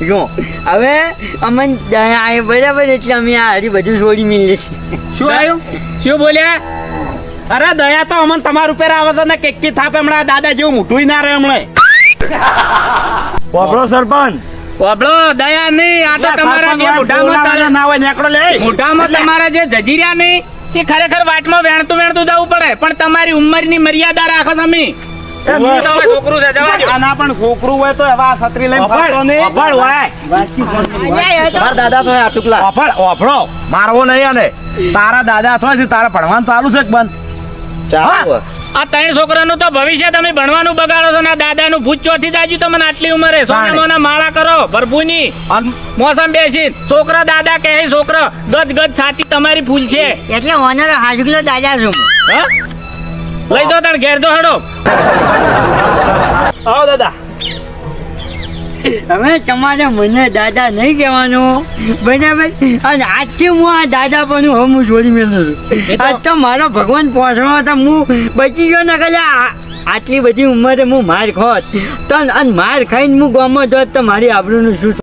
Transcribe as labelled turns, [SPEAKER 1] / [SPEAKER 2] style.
[SPEAKER 1] જો હવે અમને દયા આવે બરાબર એટલે અમે આ હરી બધું છોડી મેળીએ.
[SPEAKER 2] શું આવ્યું? શું બોલ્યા? અરે દયા તો અમને તમારા ઉપર આવે છે ને કેકી થાપે હમણાં દાદા જેવું મોટું ના રહે હમણાં.
[SPEAKER 3] વાપરો સરપંચ
[SPEAKER 2] વાપરો દયા નહીં, આ તો તમારા જે મોઢામાં ના હોય નેકડો લે. મોઢામાં તમારા જે જજીર્યા નહીં એ ખરેખર વાટમાં વેણતું જવું પડે, પણ તમારી ઉંમરની મર્યાદા રાખો તમે. છોકરું છે જવા દો. ના પણ છોકરું હોય તો હવે આ છત્રી લઈને ફરતો નહીં. ઓફળ હોય
[SPEAKER 1] મારા દાદા તો આ ટુકલા
[SPEAKER 3] ઓફળો મારવો નહીં. અને તારા દાદા થાય છે, તારા ભણવાનું ચાલુ છે કે બંધ?
[SPEAKER 1] ચાલો
[SPEAKER 2] આ ત્રણ છોકરાનું તો ભવિષ્ય તમે ભણવાનું બગાડો છો ને દાદાનું ભૂત ચોથી દાજુ તમને આટલી ઉંમરે સોનામાં માળા કરો ભરભૂની મોસમ બેસી છોકરા દાદા કહે છોકરા ગદ સાચી તમારી ભૂલ છે
[SPEAKER 1] એટલે ઓનર હાજુકલો દાદા છું.
[SPEAKER 2] હા લઈ દો તણ ઘેર તો હડો. આવો દાદા.
[SPEAKER 1] હવે તમારે મને દાદા નહીં કહેવાનું બરાબર. અને આજથી હું આ દાદા પણ હું છોડી મેળવું છું. આજ તો મારો ભગવાન પહોંચવાનો હતો, હું બચી ગયો ને કદાચ આટલી બધી ઉંમરે હું માર ખોત તો અને માર ખાઈને હું ગામમાં જોત તો મારી આબરૂનું શું